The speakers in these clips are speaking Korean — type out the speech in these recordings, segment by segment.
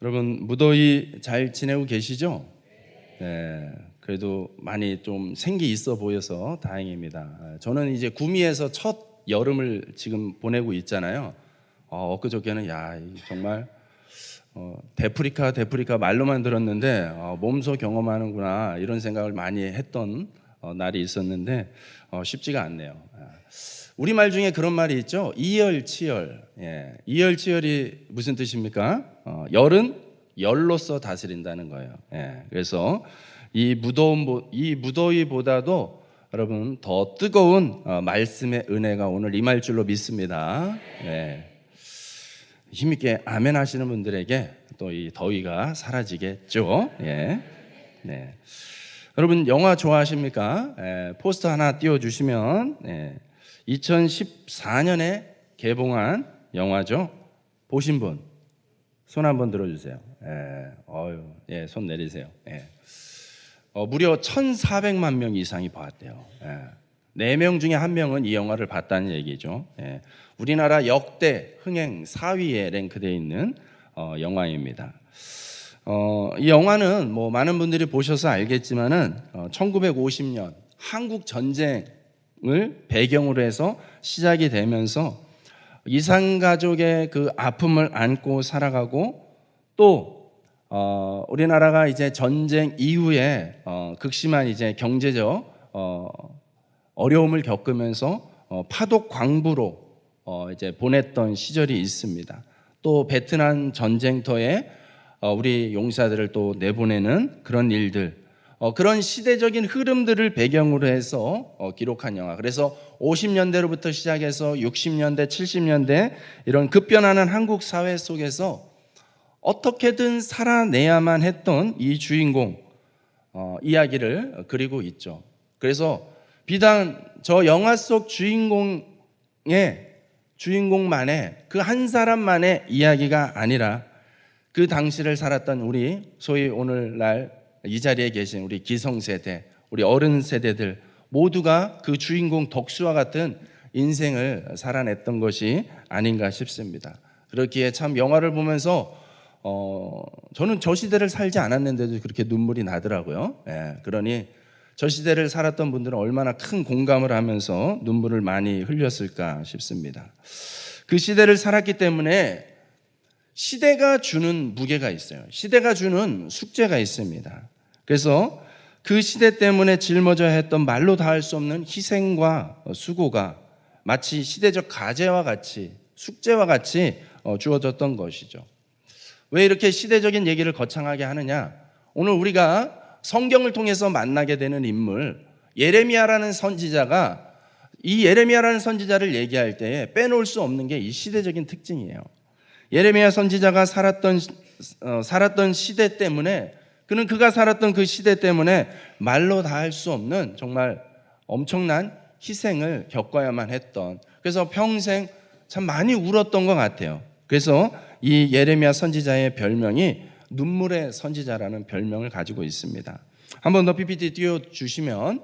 여러분 무더위 잘 지내고 계시죠? 네, 그래도 많이 좀 생기 있어 보여서 다행입니다. 저는 이제 구미에서 첫 여름을 지금 보내고 있잖아요. 엊그저께는 정말 데프리카 말로만 들었는데 몸소 경험하는구나 이런 생각을 많이 했던 날이 있었는데 쉽지가 않네요. 우리말 중에 그런 말이 있죠. 이열치열. 이열치열이 무슨 뜻입니까? 열은 열로서 다스린다는 거예요. 그래서 이 무더위보다도 여러분 더 뜨거운 말씀의 은혜가 오늘 임할 줄로 믿습니다. 힘있게 아멘 하시는 분들에게 또 이 더위가 사라지겠죠. 여러분 영화 좋아하십니까? 포스터 하나 띄워주시면 2014년에 개봉한 영화죠. 보신 분 손 한번 들어주세요. 손 내리세요. 무려 1,400만 명 이상이 봤대요. 4명 중에 1명은 이 영화를 봤다는 얘기죠. 우리나라 역대 흥행 4위에 랭크되어 있는 영화입니다. 이 영화는 뭐 많은 분들이 보셔서 알겠지만은 1950년 한국 전쟁을 배경으로 해서 시작이 되면서 이산가족의 그 아픔을 안고 살아가고 또 우리나라가 이제 전쟁 이후에 극심한 이제 경제적 어려움을 겪으면서 파독 광부로 이제 보냈던 시절이 있습니다. 또 베트남 전쟁터에 우리 용사들을 또 내보내는 그런 일들, 그런 시대적인 흐름들을 배경으로 해서 기록한 영화. 그래서 50년대로부터 시작해서 60년대, 70년대 이런 급변하는 한국 사회 속에서 어떻게든 살아내야만 했던 이 주인공 이야기를 그리고 있죠. 그래서 비단 저 영화 속 주인공만의 그 한 사람만의 이야기가 아니라 그 당시를 살았던 우리 소위 오늘날 이 자리에 계신 우리 기성세대, 우리 어른 세대들 모두가 그 주인공 덕수와 같은 인생을 살아냈던 것이 아닌가 싶습니다. 그렇기에 참 영화를 보면서 저는 저 시대를 살지 않았는데도 그렇게 눈물이 나더라고요. 그러니 저 시대를 살았던 분들은 얼마나 큰 공감을 하면서 눈물을 많이 흘렸을까 싶습니다. 그 시대를 살았기 때문에 시대가 주는 무게가 있어요. 시대가 주는 숙제가 있습니다. 그래서 그 시대 때문에 짊어져야 했던 말로 다 할 수 없는 희생과 수고가 마치 시대적 과제와 같이 숙제와 같이 주어졌던 것이죠. 왜 이렇게 시대적인 얘기를 거창하게 하느냐? 오늘 우리가 성경을 통해서 만나게 되는 인물 예레미야라는 선지자가 이 예레미야라는 선지자를 얘기할 때에 빼놓을 수 없는 게 이 시대적인 특징이에요. 예레미야 선지자가 살았던 시대 때문에 그가 살았던 그 시대 때문에 말로 다 할 수 없는 정말 엄청난 희생을 겪어야만 했던, 그래서 평생 참 많이 울었던 것 같아요. 그래서 이 예레미야 선지자의 별명이 눈물의 선지자라는 별명을 가지고 있습니다. 한 번 더 PPT 띄워주시면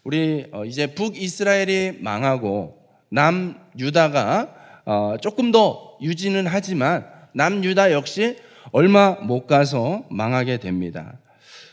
우리 이제 북이스라엘이 망하고 남유다가 조금 더 유지는 하지만 남유다 역시 얼마 못 가서 망하게 됩니다.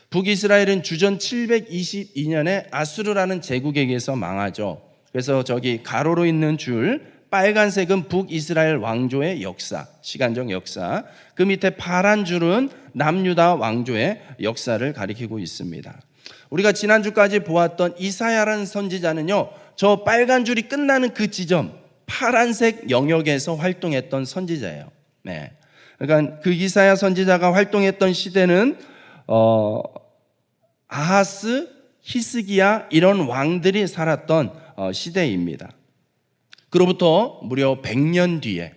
북이스라엘은 주전 722년에 아수르라는 제국에 의해서 망하죠. 그래서 저기 가로로 있는 줄 빨간색은 북이스라엘 왕조의 역사, 시간적 역사, 그 밑에 파란 줄은 남유다 왕조의 역사를 가리키고 있습니다. 우리가 지난주까지 보았던 이사야라는 선지자는요, 저 빨간 줄이 끝나는 그 지점 파란색 영역에서 활동했던 선지자예요. 그러니까 그 이사야 선지자가 활동했던 시대는 아하스, 히스기야 이런 왕들이 살았던 시대입니다. 그로부터 무려 100년 뒤에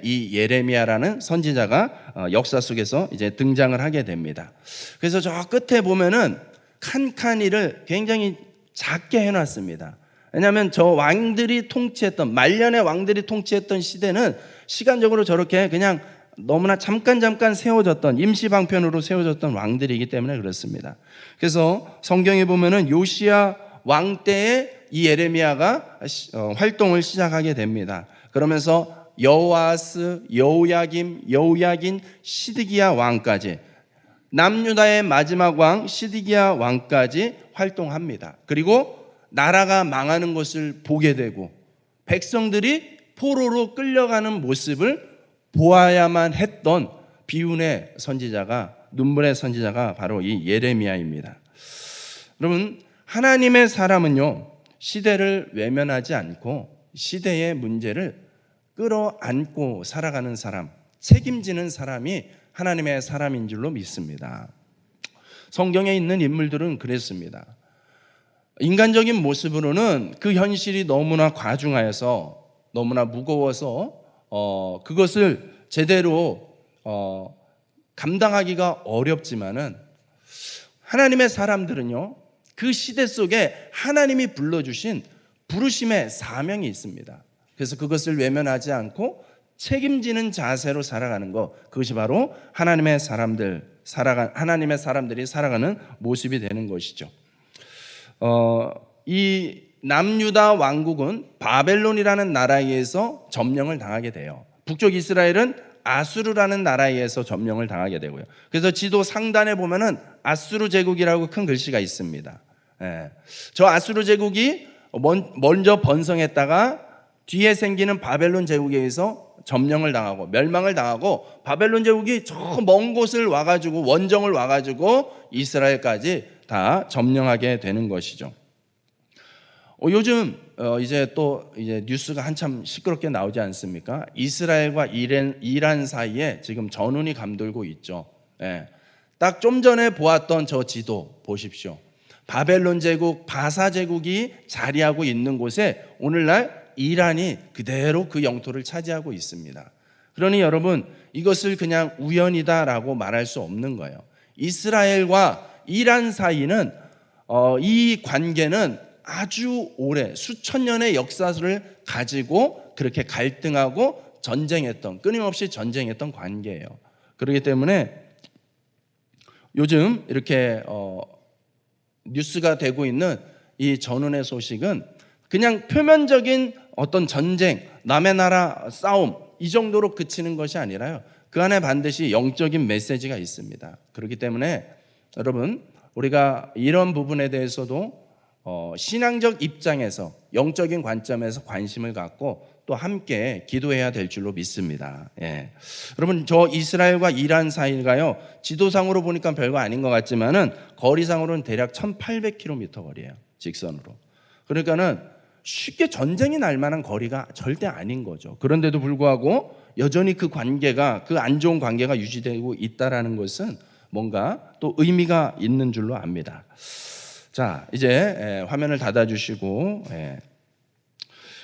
이 예레미야라는 선지자가 역사 속에서 이제 등장을 하게 됩니다. 그래서 저 끝에 보면은 칸칸이를 굉장히 작게 해놨습니다. 왜냐하면 저 왕들이 통치했던 말년의 왕들이 통치했던 시대는 시간적으로 저렇게 그냥 너무나 잠깐 세워졌던 임시방편으로 세워졌던 왕들이기 때문에 그렇습니다. 그래서 성경에 보면은 요시야 왕 때에 이 예레미야가 활동을 시작하게 됩니다. 그러면서 여호아스, 여호야김, 여호야긴, 시드기야 왕까지, 남유다의 마지막 왕 시드기야 왕까지 활동합니다. 그리고 나라가 망하는 것을 보게 되고 백성들이 포로로 끌려가는 모습을 보아야만 했던 비운의 선지자가, 눈물의 선지자가 바로 이 예레미야입니다. 여러분, 하나님의 사람은요, 시대를 외면하지 않고 시대의 문제를 끌어안고 살아가는 사람, 책임지는 사람이 하나님의 사람인 줄로 믿습니다. 성경에 있는 인물들은 그랬습니다. 인간적인 모습으로는 그 현실이 너무나 과중하여서, 너무나 무거워서 그것을 제대로 감당하기가 어렵지만은, 하나님의 사람들은요, 그 시대 속에 하나님이 불러주신 부르심의 사명이 있습니다. 그래서 그것을 외면하지 않고 책임지는 자세로 살아가는 것, 그것이 바로 하나님의 사람들이 살아가는 모습이 되는 것이죠. 이 남유다 왕국은 바벨론이라는 나라에 의해서 점령을 당하게 돼요. 북쪽 이스라엘은 아수르라는 나라에 의해서 점령을 당하게 되고요. 그래서 지도 상단에 보면은 아수르 제국이라고 큰 글씨가 있습니다. 저 아수르 제국이 먼저 번성했다가 뒤에 생기는 바벨론 제국에 의해서 점령을 당하고 멸망을 당하고, 바벨론 제국이 저 먼 곳을 와가지고 원정을 와가지고 이스라엘까지 다 점령하게 되는 것이죠. 요즘 이제 뉴스가 한참 시끄럽게 나오지 않습니까? 이스라엘과 이란 사이에 지금 전운이 감돌고 있죠. 딱 좀 전에 보았던 저 지도 보십시오. 바벨론 제국, 바사 제국이 자리하고 있는 곳에 오늘날 이란이 그대로 그 영토를 차지하고 있습니다. 그러니 여러분, 이것을 그냥 우연이다라고 말할 수 없는 거예요. 이스라엘과 이란 사이는 이 관계는 아주 오래, 수천 년의 역사를 가지고 그렇게 갈등하고 전쟁했던, 끊임없이 전쟁했던 관계예요. 그렇기 때문에 요즘 이렇게 뉴스가 되고 있는 이 전운의 소식은 그냥 표면적인 어떤 전쟁, 남의 나라 싸움, 이 정도로 그치는 것이 아니라요, 그 안에 반드시 영적인 메시지가 있습니다. 그렇기 때문에 여러분, 우리가 이런 부분에 대해서도 신앙적 입장에서, 영적인 관점에서 관심을 갖고 또 함께 기도해야 될 줄로 믿습니다. 여러분, 저 이스라엘과 이란 사이가요, 지도상으로 보니까 별거 아닌 것 같지만은 거리상으로는 대략 1800km 거리예요, 직선으로. 그러니까는 쉽게 전쟁이 날 만한 거리가 절대 아닌 거죠. 그런데도 불구하고 여전히 그 관계가, 그 안 좋은 관계가 유지되고 있다라는 것은 뭔가 또 의미가 있는 줄로 압니다. 자, 이제 화면을 닫아주시고,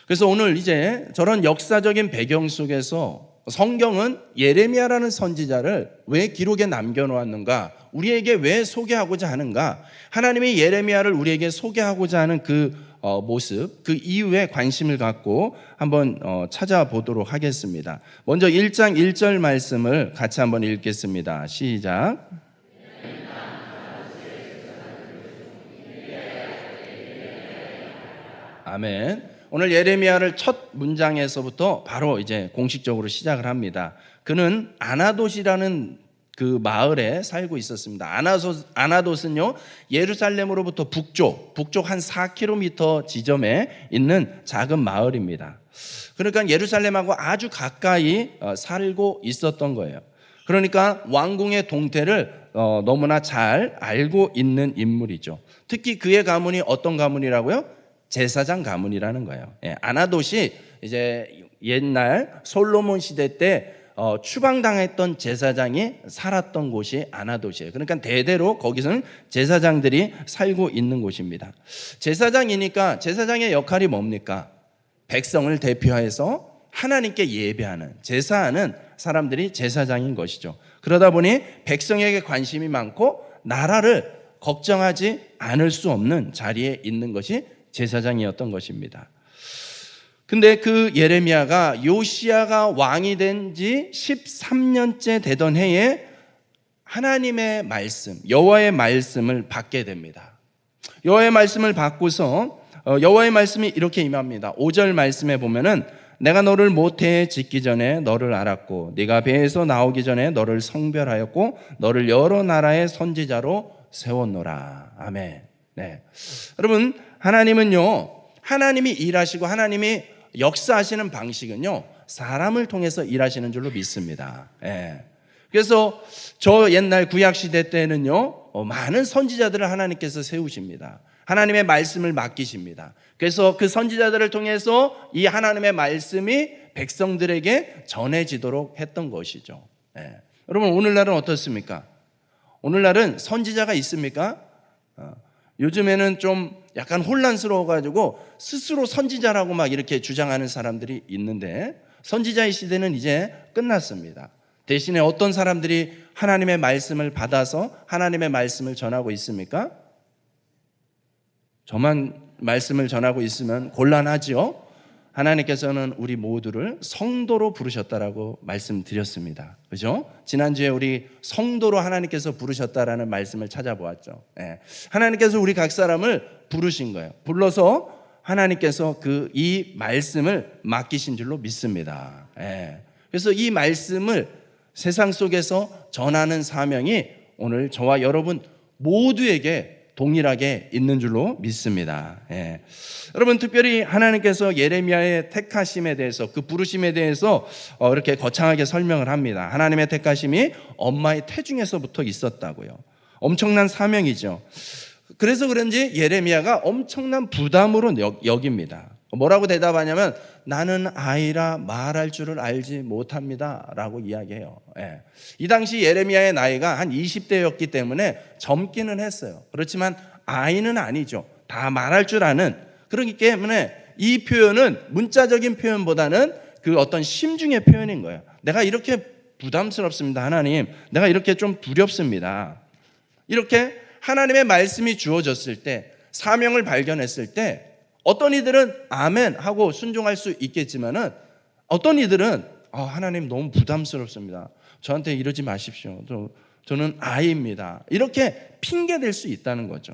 그래서 오늘 이제 저런 역사적인 배경 속에서 성경은 예레미야라는 선지자를 왜 기록에 남겨놓았는가, 우리에게 왜 소개하고자 하는가, 하나님이 예레미야를 우리에게 소개하고자 하는 그 모습, 그 이유에 관심을 갖고 한번 찾아보도록 하겠습니다. 먼저 1장 1절 말씀을 같이 한번 읽겠습니다. 시작. 아멘. 오늘 예레미야를 첫 문장에서부터 바로 이제 공식적으로 시작을 합니다. 그는 아나돗이라는 그 마을에 살고 있었습니다. 아나돗은요, 예루살렘으로부터 북쪽 한 4km 지점에 있는 작은 마을입니다. 그러니까 예루살렘하고 아주 가까이 살고 있었던 거예요. 그러니까 왕궁의 동태를 너무나 잘 알고 있는 인물이죠. 특히 그의 가문이 어떤 가문이라고요? 제사장 가문이라는 거예요. 아나돗이 이제 옛날 솔로몬 시대 때 추방당했던 제사장이 살았던 곳이 아나돗이에요. 그러니까 대대로 거기서는 제사장들이 살고 있는 곳입니다. 제사장이니까 제사장의 역할이 뭡니까? 백성을 대표해서 하나님께 예배하는, 제사하는 사람들이 제사장인 것이죠. 그러다 보니 백성에게 관심이 많고 나라를 걱정하지 않을 수 없는 자리에 있는 것이 제사장이었던 것입니다. 근데 그 예레미야가 요시야가 왕이 된 지 13년째 되던 해에 하나님의 말씀, 여호와의 말씀을 받게 됩니다. 여호와의 말씀을 받고서 여호와의 말씀이 이렇게 임합니다. 5절 말씀에 보면은 내가 너를 모태에 짓기 전에 너를 알았고 네가 배에서 나오기 전에 너를 성별하였고 너를 여러 나라의 선지자로 세웠노라. 아멘. 네. 여러분, 하나님은요, 하나님이 일하시고 하나님이 역사하시는 방식은요, 사람을 통해서 일하시는 줄로 믿습니다. 예. 그래서 저 옛날 구약시대 때는요, 많은 선지자들을 하나님께서 세우십니다. 하나님의 말씀을 맡기십니다. 그래서 그 선지자들을 통해서 이 하나님의 말씀이 백성들에게 전해지도록 했던 것이죠. 예. 여러분, 오늘날은 어떻습니까? 오늘날은 선지자가 있습니까? 요즘에는 좀 약간 혼란스러워가지고 스스로 선지자라고 막 이렇게 주장하는 사람들이 있는데, 선지자의 시대는 이제 끝났습니다. 대신에 어떤 사람들이 하나님의 말씀을 받아서 하나님의 말씀을 전하고 있습니까? 저만 말씀을 전하고 있으면 곤란하지요? 하나님께서는 우리 모두를 성도로 부르셨다라고 말씀드렸습니다. 그죠? 지난주에 우리 성도로 하나님께서 부르셨다라는 말씀을 찾아보았죠. 예. 하나님께서 우리 각 사람을 부르신 거예요. 불러서 하나님께서 이 말씀을 맡기신 줄로 믿습니다. 예. 그래서 이 말씀을 세상 속에서 전하는 사명이 오늘 저와 여러분 모두에게 동일하게 있는 줄로 믿습니다. 예. 여러분, 특별히 하나님께서 예레미야의 택하심에 대해서, 그 부르심에 대해서 이렇게 거창하게 설명을 합니다. 하나님의 택하심이 엄마의 태중에서부터 있었다고요. 엄청난 사명이죠. 그래서 그런지 예레미야가 엄청난 부담으로 여깁니다. 뭐라고 대답하냐면, 나는 아이라 말할 줄을 알지 못합니다 라고 이야기해요. 예. 이 당시 예레미야의 나이가 한 20대였기 때문에 젊기는 했어요. 그렇지만 아이는 아니죠. 다 말할 줄 아는. 그렇기 때문에 이 표현은 문자적인 표현보다는 그 어떤 심중의 표현인 거예요. 내가 이렇게 부담스럽습니다, 하나님. 내가 이렇게 좀 두렵습니다. 이렇게 하나님의 말씀이 주어졌을 때, 사명을 발견했을 때 어떤 이들은 아멘 하고 순종할 수 있겠지만은, 어떤 이들은 하나님 너무 부담스럽습니다. 저한테 이러지 마십시오. 저는 아이입니다. 이렇게 핑계댈 수 있다는 거죠.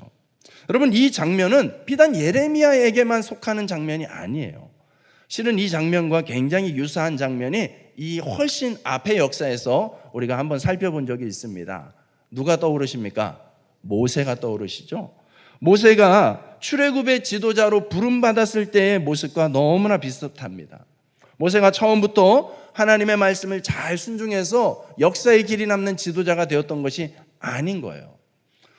여러분, 이 장면은 비단 예레미야에게만 속하는 장면이 아니에요. 실은 이 장면과 굉장히 유사한 장면이 이 훨씬 앞의 역사에서 우리가 한번 살펴본 적이 있습니다. 누가 떠오르십니까? 모세가 떠오르시죠? 모세가 출애굽의 지도자로 부름받았을 때의 모습과 너무나 비슷합니다. 모세가 처음부터 하나님의 말씀을 잘 순종해서 역사의 길이 남는 지도자가 되었던 것이 아닌 거예요.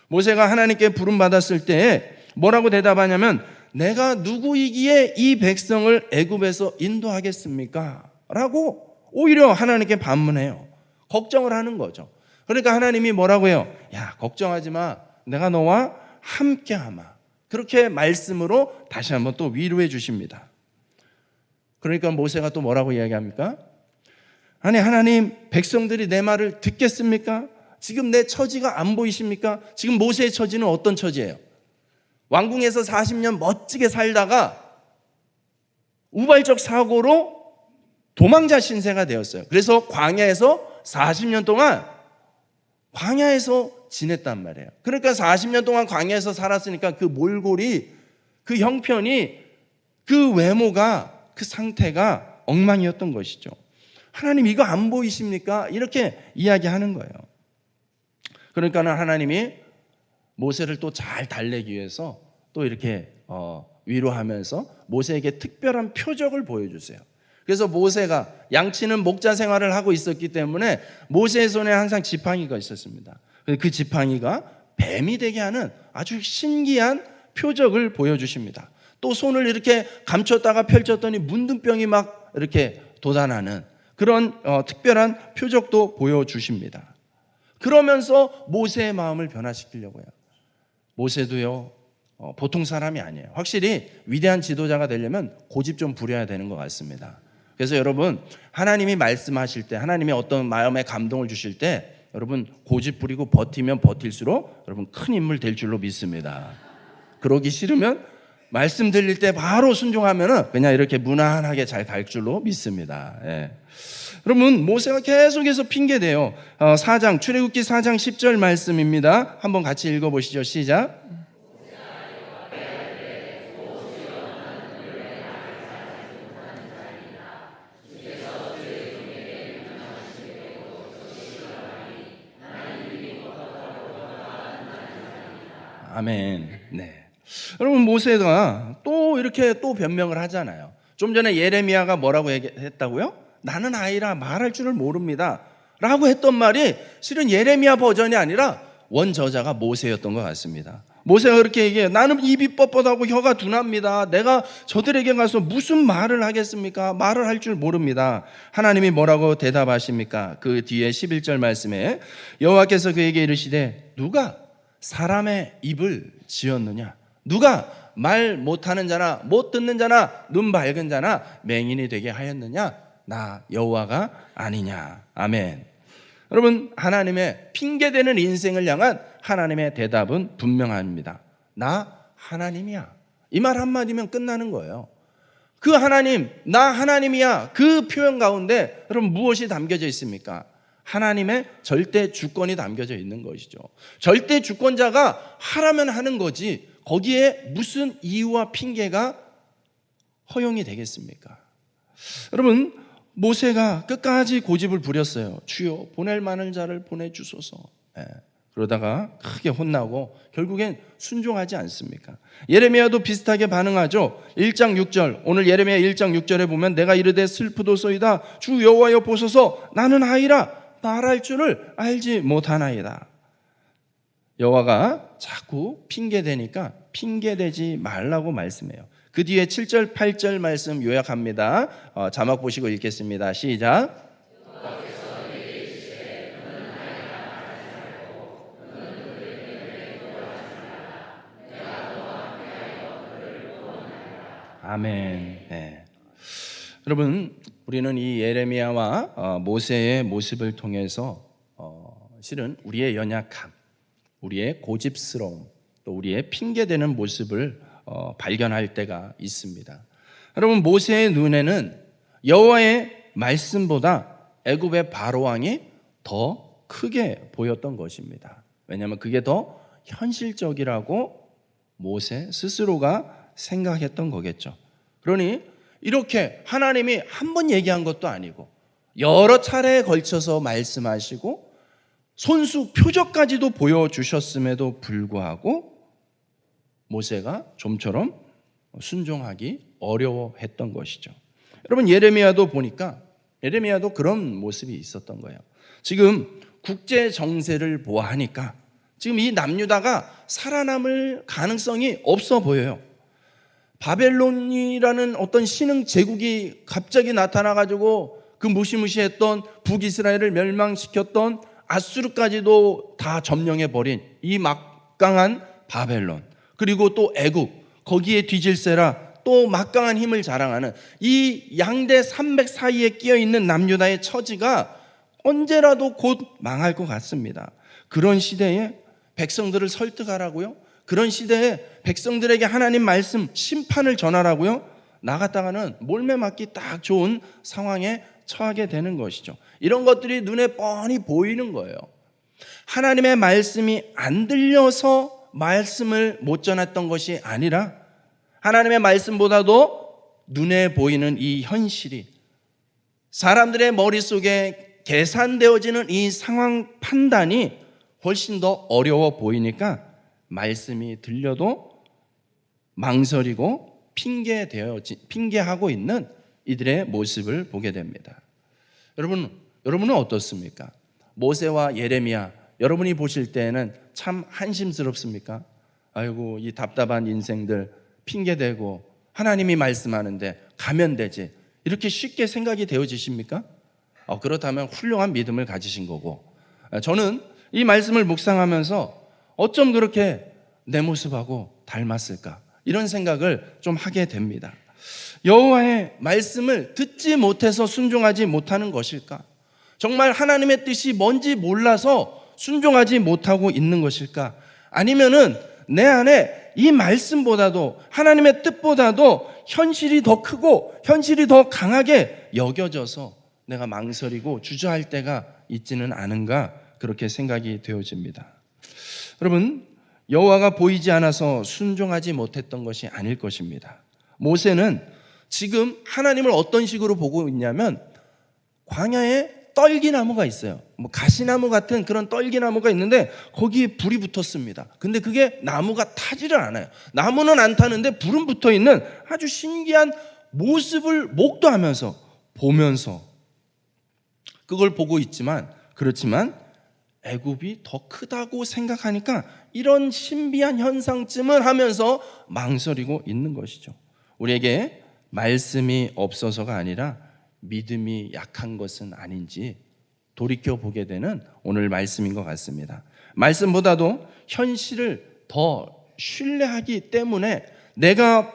모세가 하나님께 부름받았을 때 뭐라고 대답하냐면, 내가 누구이기에 이 백성을 애굽에서 인도하겠습니까? 라고 오히려 하나님께 반문해요. 걱정을 하는 거죠. 그러니까 하나님이 뭐라고 해요? 야, 걱정하지 마. 내가 너와 함께하마. 그렇게 말씀으로 다시 한번 또 위로해 주십니다. 그러니까 모세가 또 뭐라고 이야기합니까? 아니, 하나님, 백성들이 내 말을 듣겠습니까? 지금 내 처지가 안 보이십니까? 지금 모세의 처지는 어떤 처지예요? 왕궁에서 40년 멋지게 살다가 우발적 사고로 도망자 신세가 되었어요. 그래서 광야에서 40년 동안 광야에서 지냈단 말이에요. 그러니까 40년 동안 광야에서 살았으니까 그 몰골이, 그 형편이, 그 외모가, 그 상태가 엉망이었던 것이죠. 하나님, 이거 안 보이십니까? 이렇게 이야기하는 거예요. 그러니까 하나님이 모세를 또 잘 달래기 위해서 또 이렇게 위로하면서 모세에게 특별한 표적을 보여주세요. 그래서 모세가 양치는 목자 생활을 하고 있었기 때문에 모세의 손에 항상 지팡이가 있었습니다. 그 지팡이가 뱀이 되게 하는 아주 신기한 표적을 보여주십니다. 또 손을 이렇게 감췄다가 펼쳤더니 문둥병이 막 이렇게 돋아나는 그런 특별한 표적도 보여주십니다. 그러면서 모세의 마음을 변화시키려고 해요. 모세도요, 보통 사람이 아니에요. 확실히 위대한 지도자가 되려면 고집 좀 부려야 되는 것 같습니다. 그래서 여러분, 하나님이 말씀하실 때, 하나님이 어떤 마음에 감동을 주실 때 여러분 고집 부리고 버티면 버틸수록 여러분 큰 인물 될 줄로 믿습니다. 그러기 싫으면 말씀 들릴 때 바로 순종하면은 그냥 이렇게 무난하게 잘 갈 줄로 믿습니다. 예. 여러분, 모세가 계속해서 핑계대요. 출애굽기 4장 10절 말씀입니다. 한번 같이 읽어보시죠. 시작. 아멘. 네. 여러분, 모세가 또 이렇게 또 변명을 하잖아요. 좀 전에 예레미야가 뭐라고 했다고요? 나는 아이라 말할 줄을 모릅니다 라고 했던 말이 실은 예레미야 버전이 아니라 원저자가 모세였던 것 같습니다. 모세가 그렇게 얘기해요. 나는 입이 뻣뻣하고 혀가 둔합니다. 내가 저들에게 가서 무슨 말을 하겠습니까? 말을 할 줄 모릅니다. 하나님이 뭐라고 대답하십니까? 그 뒤에 11절 말씀에 여호와께서 그에게 이르시되 누가 사람의 입을 지었느냐? 누가 말 못하는 자나 못 듣는 자나 눈 밝은 자나 맹인이 되게 하였느냐? 나 여호와가 아니냐. 아멘. 여러분, 하나님의 핑계대는 인생을 향한 하나님의 대답은 분명합니다. 나 하나님이야. 이 말 한마디면 끝나는 거예요. 그 하나님, 나 하나님이야. 그 표현 가운데 여러분 무엇이 담겨져 있습니까? 하나님의 절대 주권이 담겨져 있는 것이죠. 절대 주권자가 하라면 하는 거지 거기에 무슨 이유와 핑계가 허용이 되겠습니까? 여러분, 모세가 끝까지 고집을 부렸어요. 주여 보낼 만한 자를 보내주소서. 그러다가 크게 혼나고 결국엔 순종하지 않습니까? 예레미야도 비슷하게 반응하죠. 1장 6절, 오늘 예레미야 1장 6절에 보면 내가 이르되 슬프도소이다 주 여호와여 보소서 나는 아이라 말할 줄을 알지 못하나이다. 여호와가 자꾸 핑계대니까 핑계대지 말라고 말씀해요. 그 뒤에 7절 8절 말씀 요약합니다. 자막 보시고 읽겠습니다. 시작. 아멘. 네. 여러분, 우리는 이 예레미야와 모세의 모습을 통해서 실은 우리의 연약함, 우리의 고집스러움, 또 우리의 핑계대는 모습을 발견할 때가 있습니다. 여러분, 모세의 눈에는 여호와의 말씀보다 애굽의 바로 왕이 더 크게 보였던 것입니다. 왜냐하면 그게 더 현실적이라고 모세 스스로가 생각했던 거겠죠. 그러니 이렇게 하나님이 한 번 얘기한 것도 아니고 여러 차례에 걸쳐서 말씀하시고 손수 표적까지도 보여주셨음에도 불구하고 모세가 좀처럼 순종하기 어려워했던 것이죠. 여러분, 예레미야도 보니까 예레미야도 그런 모습이 있었던 거예요. 지금 국제 정세를 보아하니까 지금 이 남유다가 살아남을 가능성이 없어 보여요. 바벨론이라는 어떤 신흥 제국이 갑자기 나타나가지고 그 무시무시했던 북이스라엘을 멸망시켰던 아수르까지도 다 점령해버린 이 막강한 바벨론, 그리고 또 애굽, 거기에 뒤질세라 또 막강한 힘을 자랑하는 이 양대 산맥 사이에 끼어있는 남유다의 처지가 언제라도 곧 망할 것 같습니다. 그런 시대에 백성들을 설득하라고요? 그런 시대에 백성들에게 하나님 말씀 심판을 전하라고요? 나갔다가는 몰매 맞기 딱 좋은 상황에 처하게 되는 것이죠. 이런 것들이 눈에 뻔히 보이는 거예요. 하나님의 말씀이 안 들려서 말씀을 못 전했던 것이 아니라 하나님의 말씀보다도 눈에 보이는 이 현실이 사람들의 머릿속에 계산되어지는 이 상황 판단이 훨씬 더 어려워 보이니까 말씀이 들려도 망설이고 핑계하고 있는 이들의 모습을 보게 됩니다. 여러분은 어떻습니까? 모세와 예레미야, 여러분이 보실 때에는 참 한심스럽습니까? 아이고, 이 답답한 인생들 핑계대고 하나님이 말씀하는데 가면 되지, 이렇게 쉽게 생각이 되어지십니까? 그렇다면 훌륭한 믿음을 가지신 거고, 저는 이 말씀을 묵상하면서 어쩜 그렇게 내 모습하고 닮았을까, 이런 생각을 좀 하게 됩니다. 여호와의 말씀을 듣지 못해서 순종하지 못하는 것일까? 정말 하나님의 뜻이 뭔지 몰라서 순종하지 못하고 있는 것일까? 아니면은 내 안에 이 말씀보다도 하나님의 뜻보다도 현실이 더 크고 현실이 더 강하게 여겨져서 내가 망설이고 주저할 때가 있지는 않은가, 그렇게 생각이 되어집니다. 여러분, 여호와가 보이지 않아서 순종하지 못했던 것이 아닐 것입니다. 모세는 지금 하나님을 어떤 식으로 보고 있냐면 광야에 떨기나무가 있어요. 뭐 가시나무 같은 그런 떨기나무가 있는데 거기에 불이 붙었습니다. 근데 그게 나무가 타지를 않아요. 나무는 안 타는데 불은 붙어 있는 아주 신기한 모습을 목도하면서 보면서 그걸 보고 있지만, 그렇지만 애굽이 더 크다고 생각하니까 이런 신비한 현상쯤을 하면서 망설이고 있는 것이죠. 우리에게 말씀이 없어서가 아니라 믿음이 약한 것은 아닌지 돌이켜보게 되는 오늘 말씀인 것 같습니다. 말씀보다도 현실을 더 신뢰하기 때문에 내가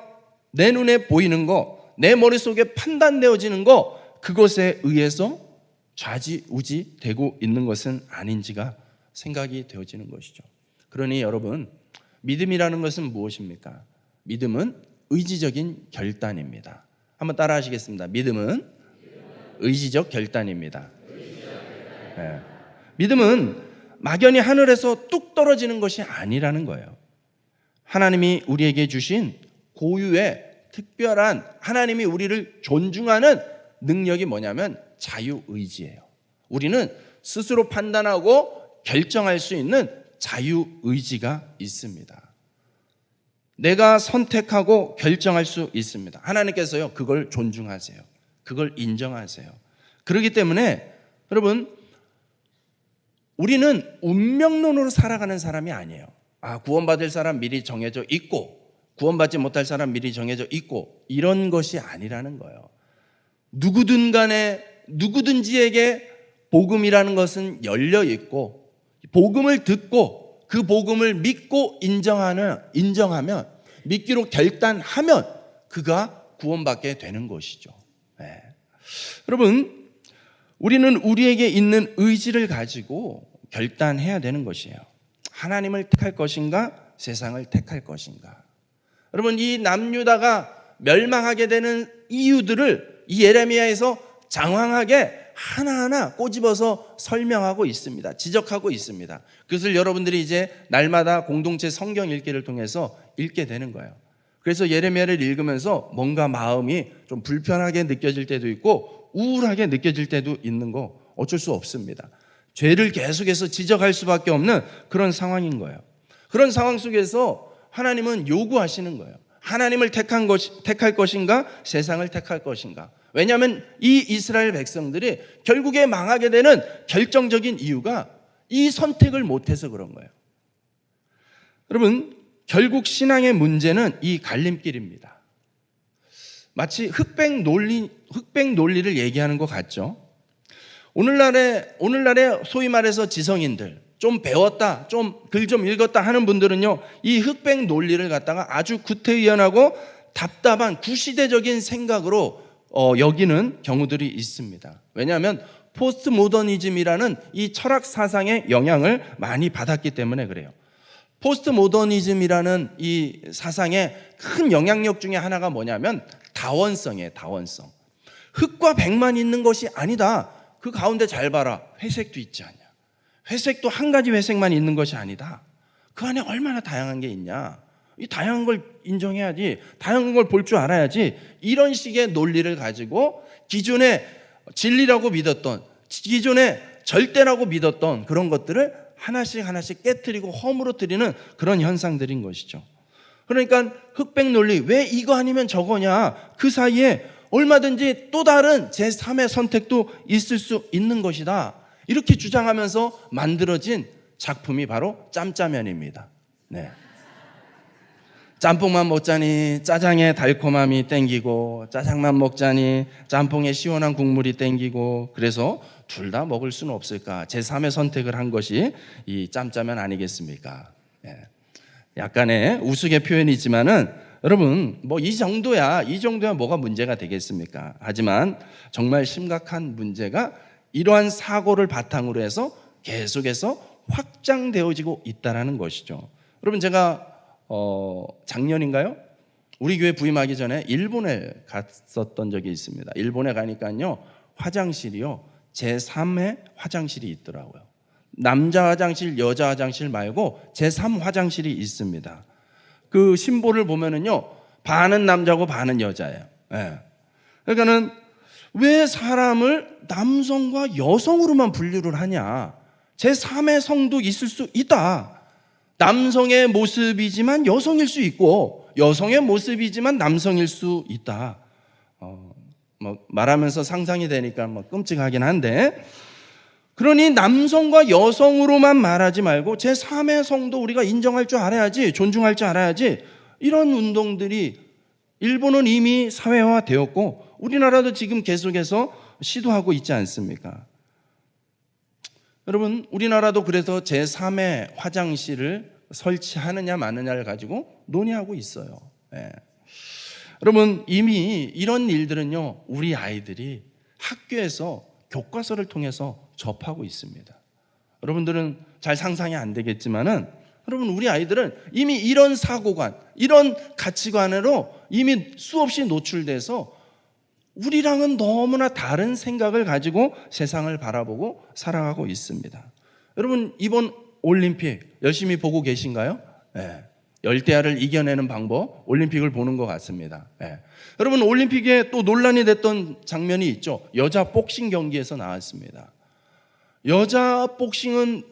내 눈에 보이는 거, 내 머릿속에 판단되어지는 거, 그것에 의해서 좌지우지 되고 있는 것은 아닌지가 생각이 되어지는 것이죠. 그러니 여러분, 믿음이라는 것은 무엇입니까? 믿음은 의지적인 결단입니다. 한번 따라 하시겠습니다. 믿음은 의지적 결단입니다. 네. 믿음은 막연히 하늘에서 뚝 떨어지는 것이 아니라는 거예요. 하나님이 우리에게 주신 고유의 특별한, 하나님이 우리를 존중하는 능력이 뭐냐면 자유의지예요. 우리는 스스로 판단하고 결정할 수 있는 자유의지가 있습니다. 내가 선택하고 결정할 수 있습니다. 하나님께서요, 그걸 존중하세요. 그걸 인정하세요. 그렇기 때문에 여러분, 우리는 운명론으로 살아가는 사람이 아니에요. 구원받을 사람 미리 정해져 있고 구원받지 못할 사람 미리 정해져 있고 이런 것이 아니라는 거예요. 누구든 간에 누구든지에게 복음이라는 것은 열려 있고, 복음을 듣고 그 복음을 믿고 인정하면, 믿기로 결단하면 그가 구원받게 되는 것이죠. 네. 여러분, 우리는 우리에게 있는 의지를 가지고 결단해야 되는 것이에요. 하나님을 택할 것인가, 세상을 택할 것인가. 여러분, 이 남유다가 멸망하게 되는 이유들을 이 예레미야에서 장황하게 하나하나 꼬집어서 설명하고 있습니다. 지적하고 있습니다. 그것을 여러분들이 이제 날마다 공동체 성경 읽기를 통해서 읽게 되는 거예요. 그래서 예레미야를 읽으면서 뭔가 마음이 좀 불편하게 느껴질 때도 있고 우울하게 느껴질 때도 있는 거 어쩔 수 없습니다. 죄를 계속해서 지적할 수밖에 없는 그런 상황인 거예요. 그런 상황 속에서 하나님은 요구하시는 거예요. 하나님을 택할 것인가, 세상을 택할 것인가. 왜냐하면 이 이스라엘 백성들이 결국에 망하게 되는 결정적인 이유가 이 선택을 못해서 그런 거예요. 여러분, 결국 신앙의 문제는 이 갈림길입니다. 마치 흑백 논리를 얘기하는 것 같죠. 오늘날에 소위 말해서 지성인들, 좀 배웠다, 좀 글 좀 읽었다 하는 분들은요, 이 흑백 논리를 갖다가 아주 구태의연하고 답답한 구시대적인 생각으로 여기는 경우들이 있습니다. 왜냐하면 포스트 모더니즘이라는 이 철학 사상의 영향을 많이 받았기 때문에 그래요. 포스트 모더니즘이라는 이 사상의 큰 영향력 중에 하나가 뭐냐면 다원성이에요. 다원성. 흑과 백만 있는 것이 아니다. 그 가운데 잘 봐라. 회색도 있지 않냐. 회색도 한 가지 회색만 있는 것이 아니다. 그 안에 얼마나 다양한 게 있냐. 이 다양한 걸 인정해야지. 다양한 걸 볼 줄 알아야지. 이런 식의 논리를 가지고 기존에 진리라고 믿었던, 기존에 절대라고 믿었던 그런 것들을 하나씩 깨트리고 허물어뜨리는 그런 현상들인 것이죠. 그러니까 흑백 논리, 왜 이거 아니면 저거냐. 그 사이에 얼마든지 또 다른 제3의 선택도 있을 수 있는 것이다. 이렇게 주장하면서 만들어진 작품이 바로 짬짜면입니다. 네. 짬뽕만 먹자니 짜장의 달콤함이 땡기고, 짜장만 먹자니 짬뽕의 시원한 국물이 땡기고, 그래서 둘 다 먹을 수는 없을까. 제3의 선택을 한 것이 이 짬짜면 아니겠습니까? 네. 약간의 우스개 표현이지만은 여러분, 뭐 이 정도야 뭐가 문제가 되겠습니까? 하지만 정말 심각한 문제가 이러한 사고를 바탕으로 해서 계속해서 확장되어지고 있다는 것이죠. 여러분, 제가 작년인가요? 우리 교회 부임하기 전에 일본에 갔었던 적이 있습니다. 일본에 가니까요, 화장실이요, 제3의 화장실이 있더라고요. 남자 화장실, 여자 화장실 말고 제3 화장실이 있습니다. 그 심볼을 보면은요, 반은 남자고 반은 여자예요. 네. 그러니까는 왜 사람을 남성과 여성으로만 분류를 하냐? 제3의 성도 있을 수 있다. 남성의 모습이지만 여성일 수 있고 여성의 모습이지만 남성일 수 있다. 말하면서 상상이 되니까 끔찍하긴 한데, 그러니 남성과 여성으로만 말하지 말고 제3의 성도 우리가 인정할 줄 알아야지, 존중할 줄 알아야지. 이런 운동들이 일본은 이미 사회화되었고 우리나라도 지금 계속해서 시도하고 있지 않습니까? 여러분, 우리나라도 그래서 제3의 화장실을 설치하느냐 마느냐를 가지고 논의하고 있어요. 예. 여러분, 이미 이런 일들은요, 우리 아이들이 학교에서 교과서를 통해서 접하고 있습니다. 여러분들은 잘 상상이 안 되겠지만은, 여러분, 우리 아이들은 이미 이런 사고관, 이런 가치관으로 이미 수없이 노출돼서 우리랑은 너무나 다른 생각을 가지고 세상을 바라보고 살아가고 있습니다. 여러분, 이번 올림픽 열심히 보고 계신가요? 네. 열대야를 이겨내는 방법, 올림픽을 보는 것 같습니다. 네. 여러분, 올림픽에 또 논란이 됐던 장면이 있죠. 여자 복싱 경기에서 나왔습니다. 여자 복싱은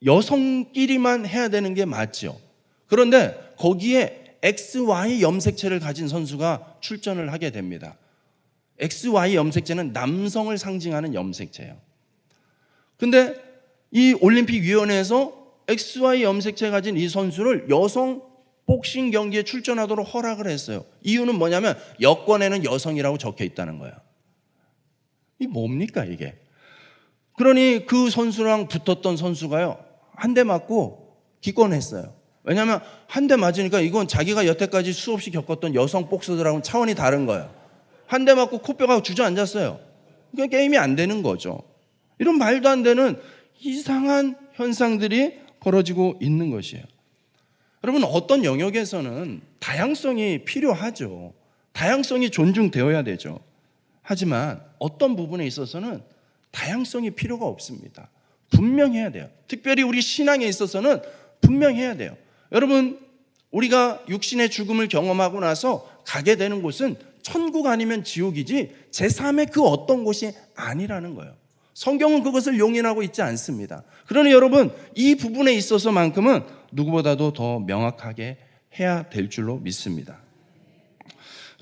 여성끼리만 해야 되는 게 맞죠. 그런데 거기에 XY 염색체를 가진 선수가 출전을 하게 됩니다. XY 염색체는 남성을 상징하는 염색체예요. 근데 이 올림픽위원회에서 XY 염색체 가진 이 선수를 여성 복싱 경기에 출전하도록 허락을 했어요. 이유는 뭐냐면 여권에는 여성이라고 적혀 있다는 거예요. 이 뭡니까 이게? 그러니 그 선수랑 붙었던 선수가요, 한 대 맞고 기권했어요. 왜냐하면 한 대 맞으니까 이건 자기가 여태까지 수없이 겪었던 여성 복서들하고는 차원이 다른 거예요. 한 대 맞고 코뼈가 주저앉았어요. 그러니까 게임이 안 되는 거죠. 이런 말도 안 되는 이상한 현상들이 벌어지고 있는 것이에요. 여러분, 어떤 영역에서는 다양성이 필요하죠. 다양성이 존중되어야 되죠. 하지만 어떤 부분에 있어서는 다양성이 필요가 없습니다. 분명해야 돼요. 특별히 우리 신앙에 있어서는 분명해야 돼요. 여러분, 우리가 육신의 죽음을 경험하고 나서 가게 되는 곳은 천국 아니면 지옥이지 제3의 그 어떤 곳이 아니라는 거예요. 성경은 그것을 용인하고 있지 않습니다. 그러니 여러분, 이 부분에 있어서만큼은 누구보다도 더 명확하게 해야 될 줄로 믿습니다.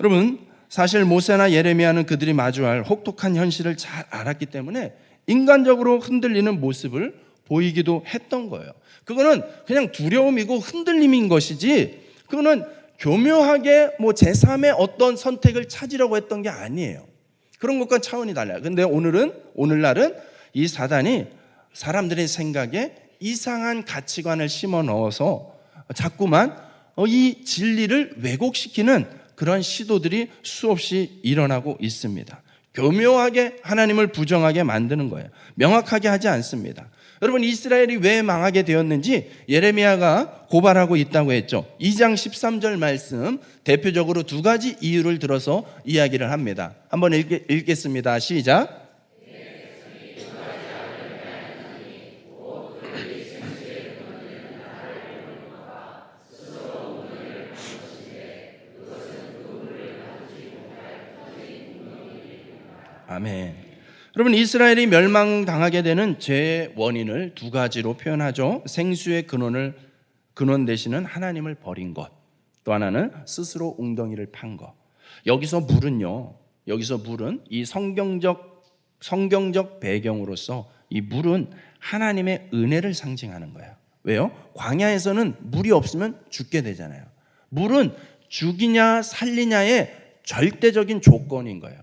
여러분, 사실 모세나 예레미야는 그들이 마주할 혹독한 현실을 잘 알았기 때문에 인간적으로 흔들리는 모습을 보이기도 했던 거예요. 그거는 그냥 두려움이고 흔들림인 것이지, 그거는 교묘하게 제3의 어떤 선택을 찾으려고 했던 게 아니에요. 그런 것과 차원이 달라요. 근데 오늘날은 이 사단이 사람들의 생각에 이상한 가치관을 심어 넣어서 자꾸만 이 진리를 왜곡시키는 그런 시도들이 수없이 일어나고 있습니다. 교묘하게 하나님을 부정하게 만드는 거예요. 명확하게 하지 않습니다. 여러분, 이스라엘이 왜 망하게 되었는지 예레미야가 고발하고 있다고 했죠. 2장 13절 말씀, 대표적으로 두 가지 이유를 들어서 이야기를 합니다. 한번 읽겠습니다. 시작. 아멘. 여러분, 이스라엘이 멸망당하게 되는 죄의 원인을 두 가지로 표현하죠. 생수의 근원 되시는 하나님을 버린 것, 또 하나는 스스로 웅덩이를 판 것. 여기서 물은 이 성경적 배경으로서 이 물은 하나님의 은혜를 상징하는 거예요. 왜요? 광야에서는 물이 없으면 죽게 되잖아요. 물은 죽이냐 살리냐의 절대적인 조건인 거예요.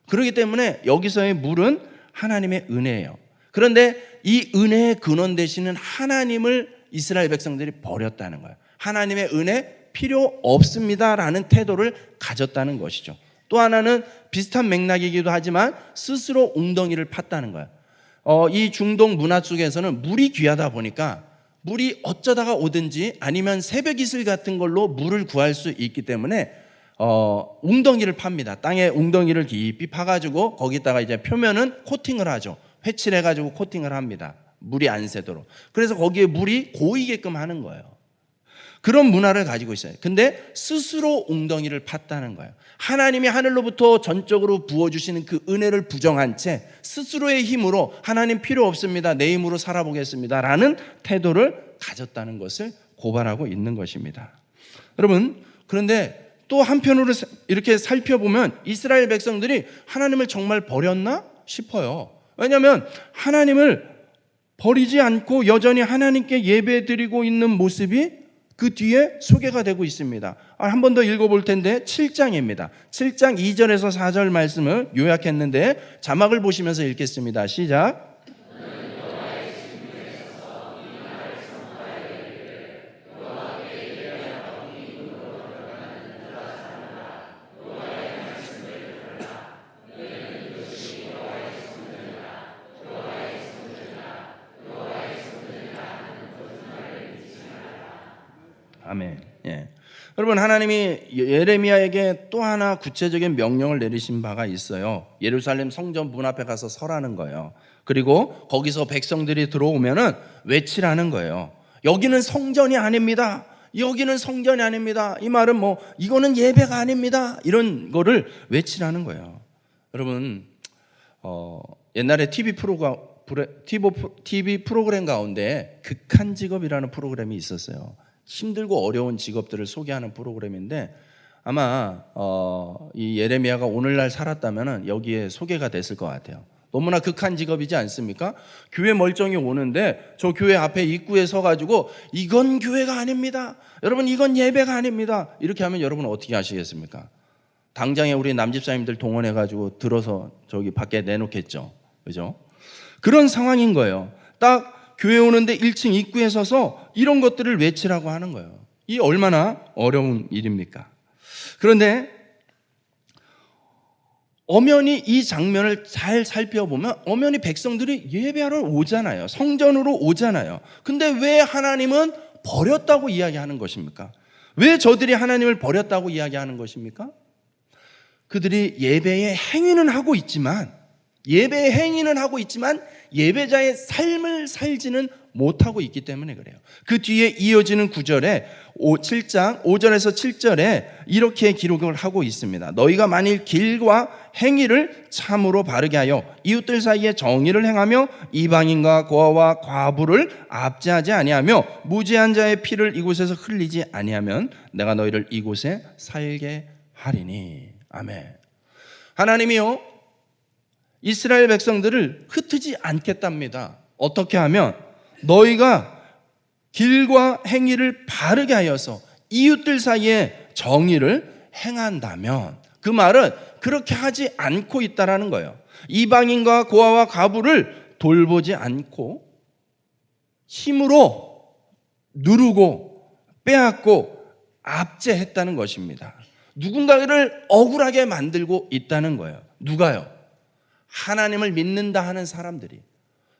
그렇기 때문에 여기서의 물은 하나님의 은혜예요. 그런데 이 은혜의 근원 되시는 하나님을 이스라엘 백성들이 버렸다는 거예요. 하나님의 은혜 필요 없습니다라는 태도를 가졌다는 것이죠. 또 하나는 비슷한 맥락이기도 하지만 스스로 웅덩이를 팠다는 거예요. 이 중동 문화 속에서는 물이 귀하다 보니까 물이 어쩌다가 오든지 아니면 새벽 이슬 같은 걸로 물을 구할 수 있기 때문에 웅덩이를 팝니다. 땅에 웅덩이를 깊이 파가지고 거기다가 이제 표면은 코팅을 하죠. 회칠해가지고 코팅을 합니다. 물이 안 새도록. 그래서 거기에 물이 고이게끔 하는 거예요. 그런 문화를 가지고 있어요. 근데 스스로 웅덩이를 팠다는 거예요. 하나님이 하늘로부터 전적으로 부어주시는 그 은혜를 부정한 채 스스로의 힘으로 하나님 필요 없습니다, 내 힘으로 살아보겠습니다 라는 태도를 가졌다는 것을 고발하고 있는 것입니다. 여러분, 그런데 또 한편으로 이렇게 살펴보면 이스라엘 백성들이 하나님을 정말 버렸나 싶어요. 왜냐하면 하나님을 버리지 않고 여전히 하나님께 예배드리고 있는 모습이 그 뒤에 소개가 되고 있습니다. 한 번 더 읽어볼 텐데 7장입니다. 7장 2절에서 4절 말씀을 요약했는데 자막을 보시면서 읽겠습니다. 시작. 아멘. 예. 여러분, 하나님이 예레미야에게 또 하나 구체적인 명령을 내리신 바가 있어요. 예루살렘 성전 문 앞에 가서 서라는 거예요. 그리고 거기서 백성들이 들어오면은 외치라는 거예요. 여기는 성전이 아닙니다. 여기는 성전이 아닙니다. 이 말은 이거는 예배가 아닙니다. 이런 거를 외치라는 거예요. 여러분, 옛날에 TV 프로그램 가운데 극한 직업이라는 프로그램이 있었어요. 힘들고 어려운 직업들을 소개하는 프로그램인데 아마 이 예레미야가 오늘날 살았다면 여기에 소개가 됐을 것 같아요. 너무나 극한 직업이지 않습니까? 교회 멀쩡히 오는데 저 교회 앞에 입구에 서가지고 이건 교회가 아닙니다, 여러분 이건 예배가 아닙니다, 이렇게 하면 여러분 어떻게 하시겠습니까? 당장에 우리 남집사님들 동원해가지고 들어서 저기 밖에 내놓겠죠. 그죠? 그런 상황인 거예요. 딱 교회 오는데 1층 입구에 서서 이런 것들을 외치라고 하는 거예요. 이 얼마나 어려운 일입니까? 그런데 엄연히 이 장면을 잘 살펴보면 엄연히 백성들이 예배하러 오잖아요. 성전으로 오잖아요. 근데 왜 하나님은 버렸다고 이야기하는 것입니까? 왜 저들이 하나님을 버렸다고 이야기하는 것입니까? 그들이 예배의 행위는 하고 있지만 예배자의 삶을 살지는 못하고 있기 때문에 그래요. 그 뒤에 이어지는 9절에 7장 5절에서 7절에 이렇게 기록을 하고 있습니다. 너희가 만일 길과 행위를 참으로 바르게 하여 이웃들 사이에 정의를 행하며 이방인과 고아와 과부를 압제하지 아니하며 무죄한 자의 피를 이곳에서 흘리지 아니하면 내가 너희를 이곳에 살게 하리니. 아멘. 하나님이요, 이스라엘 백성들을 흩트지 않겠답니다. 어떻게 하면 너희가 길과 행위를 바르게 하여서 이웃들 사이에 정의를 행한다면, 그 말은 그렇게 하지 않고 있다라는 거예요. 이방인과 고아와 과부를 돌보지 않고 힘으로 누르고 빼앗고 압제했다는 것입니다. 누군가를 억울하게 만들고 있다는 거예요. 누가요? 하나님을 믿는다 하는 사람들이,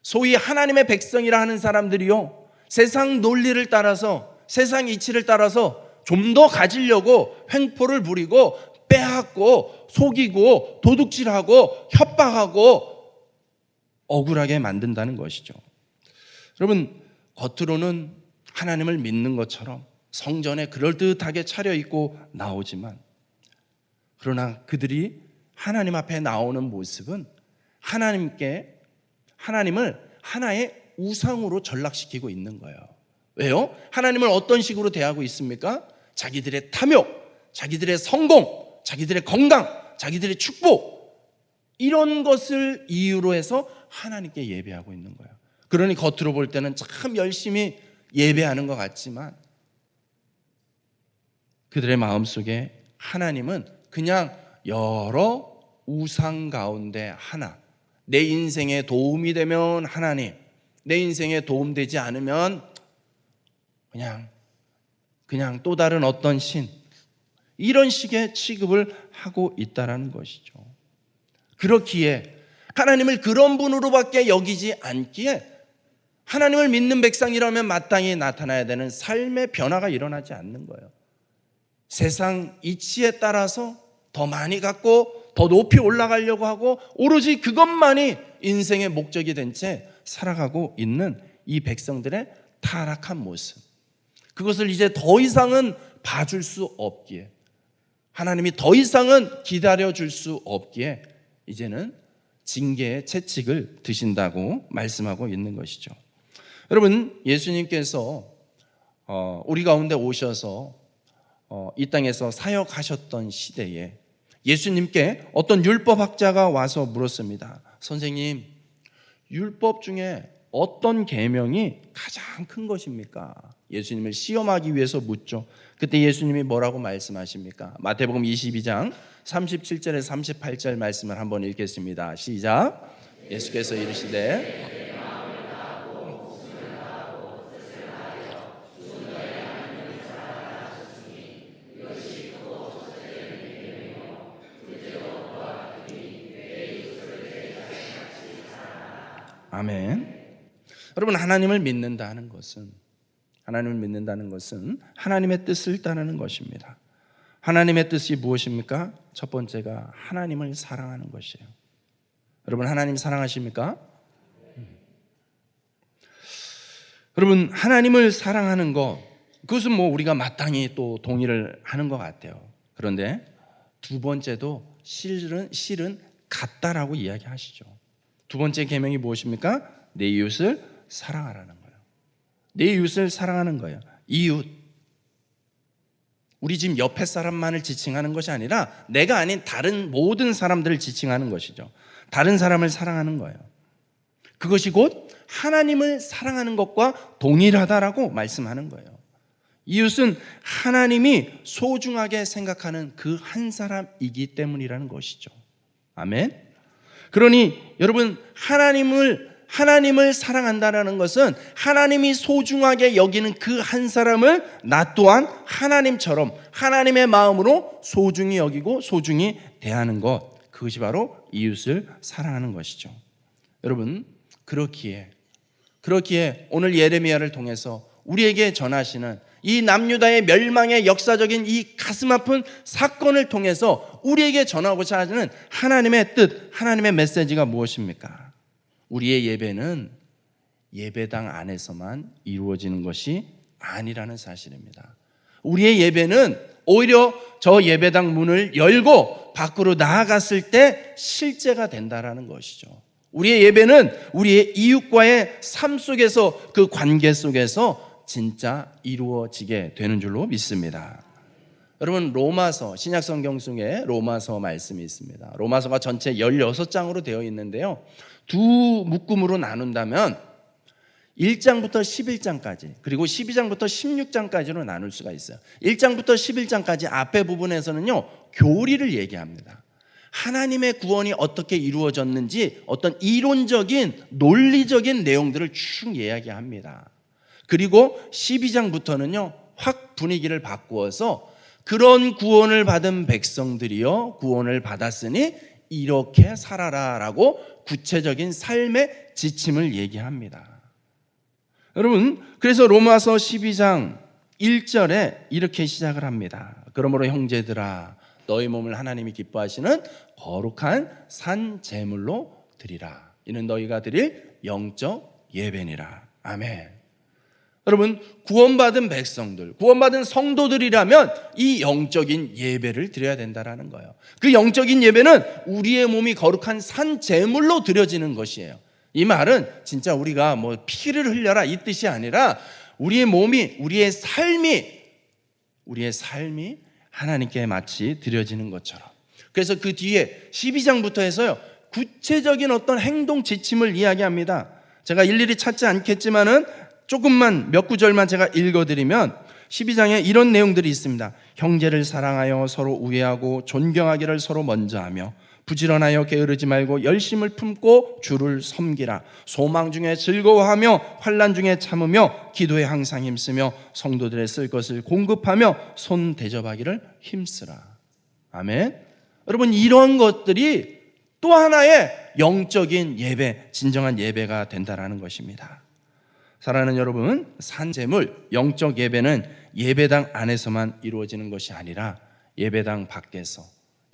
소위 하나님의 백성이라 하는 사람들이요, 세상 논리를 따라서, 세상 이치를 따라서 좀 더 가지려고 횡포를 부리고 빼앗고 속이고 도둑질하고 협박하고 억울하게 만든다는 것이죠. 여러분, 겉으로는 하나님을 믿는 것처럼 성전에 그럴듯하게 차려입고 나오지만, 그러나 그들이 하나님 앞에 나오는 모습은 하나님을 하나의 우상으로 전락시키고 있는 거예요. 왜요? 하나님을 어떤 식으로 대하고 있습니까? 자기들의 탐욕, 자기들의 성공, 자기들의 건강, 자기들의 축복, 이런 것을 이유로 해서 하나님께 예배하고 있는 거예요. 그러니 겉으로 볼 때는 참 열심히 예배하는 것 같지만 그들의 마음속에 하나님은 그냥 여러 우상 가운데 하나, 내 인생에 도움이 되면 하나님, 내 인생에 도움되지 않으면 그냥 또 다른 어떤 신, 이런 식의 취급을 하고 있다는 것이죠. 그렇기에 하나님을 그런 분으로밖에 여기지 않기에 하나님을 믿는 백성이라면 마땅히 나타나야 되는 삶의 변화가 일어나지 않는 거예요. 세상 이치에 따라서 더 많이 갖고 더 높이 올라가려고 하고 오로지 그것만이 인생의 목적이 된 채 살아가고 있는 이 백성들의 타락한 모습, 그것을 이제 더 이상은 봐줄 수 없기에, 하나님이 더 이상은 기다려줄 수 없기에 이제는 징계의 채찍을 드신다고 말씀하고 있는 것이죠. 여러분, 예수님께서 우리 가운데 오셔서 이 땅에서 사역하셨던 시대에 예수님께 어떤 율법학자가 와서 물었습니다. 선생님, 율법 중에 어떤 계명이 가장 큰 것입니까? 예수님을 시험하기 위해서 묻죠. 그때 예수님이 뭐라고 말씀하십니까? 마태복음 22장 37절에서 38절 말씀을 한번 읽겠습니다. 시작. 예수께서 이르시되 아멘. 여러분, 하나님을 믿는다는 것은 하나님의 뜻을 따르는 것입니다. 하나님의 뜻이 무엇입니까? 첫 번째가 하나님을 사랑하는 것이에요. 여러분, 하나님 사랑하십니까? 여러분, 하나님을 사랑하는 것, 그것은 우리가 마땅히 또 동의를 하는 것 같아요. 그런데 두 번째도 실은 같다라고 이야기하시죠. 두 번째 계명이 무엇입니까? 내 이웃을 사랑하라는 거예요. 내 이웃을 사랑하는 거예요. 이웃, 우리 집 옆에 사람만을 지칭하는 것이 아니라 내가 아닌 다른 모든 사람들을 지칭하는 것이죠. 다른 사람을 사랑하는 거예요. 그것이 곧 하나님을 사랑하는 것과 동일하다라고 말씀하는 거예요. 이웃은 하나님이 소중하게 생각하는 그 한 사람이기 때문이라는 것이죠. 아멘. 그러니 여러분, 하나님을 사랑한다는 것은 하나님이 소중하게 여기는 그 한 사람을 나 또한 하나님처럼 하나님의 마음으로 소중히 여기고 소중히 대하는 것, 그것이 바로 이웃을 사랑하는 것이죠. 여러분, 그렇기에 오늘 예레미야를 통해서 우리에게 전하시는 이 남유다의 멸망의 역사적인 이 가슴 아픈 사건을 통해서 우리에게 전하고자 하는 하나님의 뜻, 하나님의 메시지가 무엇입니까? 우리의 예배는 예배당 안에서만 이루어지는 것이 아니라는 사실입니다. 우리의 예배는 오히려 저 예배당 문을 열고 밖으로 나아갔을 때 실제가 된다라는 것이죠. 우리의 예배는 우리의 이웃과의 삶 속에서, 그 관계 속에서 진짜 이루어지게 되는 줄로 믿습니다. 여러분, 로마서, 신약성경 중에 로마서 말씀이 있습니다. 로마서가 전체 16장으로 되어 있는데요, 두 묶음으로 나눈다면 1장부터 11장까지, 그리고 12장부터 16장까지로 나눌 수가 있어요. 1장부터 11장까지 앞에 부분에서는요, 교리를 얘기합니다. 하나님의 구원이 어떻게 이루어졌는지 어떤 이론적인 논리적인 내용들을 쭉 이야기합니다. 그리고 12장부터는요, 확 분위기를 바꾸어서 그런 구원을 받은 백성들이여 구원을 받았으니 이렇게 살아라라고 구체적인 삶의 지침을 얘기합니다. 여러분, 그래서 로마서 12장 1절에 이렇게 시작을 합니다. 그러므로 형제들아, 너희 몸을 하나님이 기뻐하시는 거룩한 산 제물로 드리라. 이는 너희가 드릴 영적 예배니라. 아멘. 여러분, 구원받은 백성들, 구원받은 성도들이라면 이 영적인 예배를 드려야 된다는 거예요. 그 영적인 예배는 우리의 몸이 거룩한 산 제물로 드려지는 것이에요. 이 말은 진짜 우리가 피를 흘려라 이 뜻이 아니라 우리의 몸이, 우리의 삶이 하나님께 마치 드려지는 것처럼. 그래서 그 뒤에 12장부터 해서요, 구체적인 어떤 행동 지침을 이야기합니다. 제가 일일이 찾지 않겠지만은 조금만 몇 구절만 제가 읽어드리면 12장에 이런 내용들이 있습니다. 형제를 사랑하여 서로 우애하고 존경하기를 서로 먼저 하며 부지런하여 게으르지 말고 열심을 품고 주를 섬기라. 소망 중에 즐거워하며 환난 중에 참으며 기도에 항상 힘쓰며 성도들의 쓸 것을 공급하며 손 대접하기를 힘쓰라. 아멘. 여러분, 이런 것들이 또 하나의 영적인 예배, 진정한 예배가 된다라는 것입니다. 사랑하는 여러분, 산제물, 영적 예배는 예배당 안에서만 이루어지는 것이 아니라 예배당 밖에서,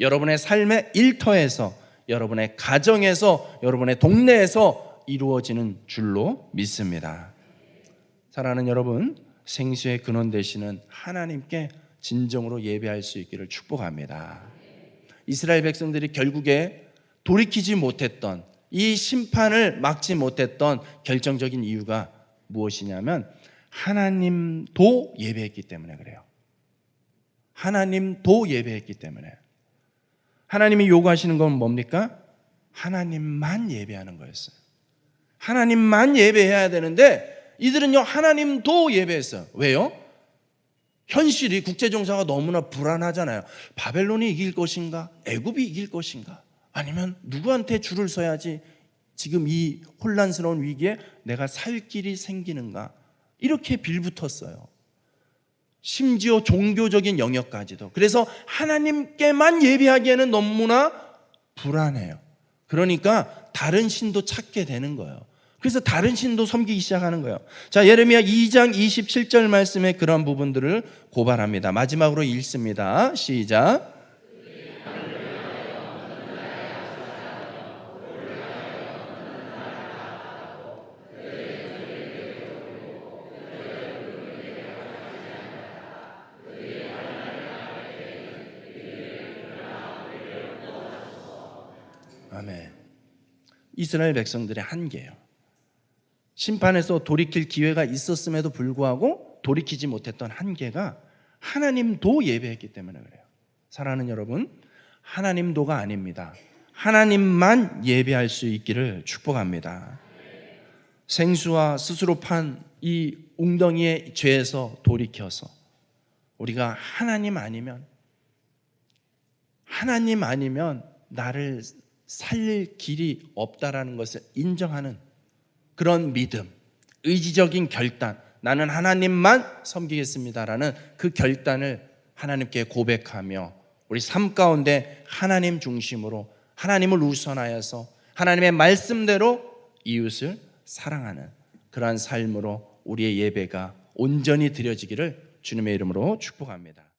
여러분의 삶의 일터에서, 여러분의 가정에서, 여러분의 동네에서 이루어지는 줄로 믿습니다. 사랑하는 여러분, 생수의 근원 되시는 하나님께 진정으로 예배할 수 있기를 축복합니다. 이스라엘 백성들이 결국에 돌이키지 못했던, 이 심판을 막지 못했던 결정적인 이유가 무엇이냐면 하나님도 예배했기 때문에 그래요. 하나님도 예배했기 때문에. 하나님이 요구하시는 건 뭡니까? 하나님만 예배하는 거였어요. 하나님만 예배해야 되는데 이들은요 하나님도 예배했어요. 왜요? 현실이 국제정세가 너무나 불안하잖아요. 바벨론이 이길 것인가? 애굽이 이길 것인가? 아니면 누구한테 줄을 서야지 지금 이 혼란스러운 위기에 내가 살 길이 생기는가? 이렇게 빌붙었어요. 심지어 종교적인 영역까지도. 그래서 하나님께만 예배하기에는 너무나 불안해요. 그러니까 다른 신도 찾게 되는 거예요. 그래서 다른 신도 섬기기 시작하는 거예요. 자, 예레미야 2장 27절 말씀에 그런 부분들을 고발합니다. 마지막으로 읽습니다. 시작. 아멘. 이스라엘 백성들의 한계예요. 심판에서 돌이킬 기회가 있었음에도 불구하고 돌이키지 못했던 한계가 하나님도 예배했기 때문에 그래요. 사랑하는 여러분, 하나님도가 아닙니다. 하나님만 예배할 수 있기를 축복합니다. 생수와 스스로 판 이 웅덩이의 죄에서 돌이켜서 우리가 하나님 아니면 나를 살릴 길이 없다라는 것을 인정하는 그런 믿음, 의지적인 결단, 나는 하나님만 섬기겠습니다라는 그 결단을 하나님께 고백하며 우리 삶 가운데 하나님 중심으로 하나님을 우선하여서 하나님의 말씀대로 이웃을 사랑하는 그러한 삶으로 우리의 예배가 온전히 드려지기를 주님의 이름으로 축복합니다.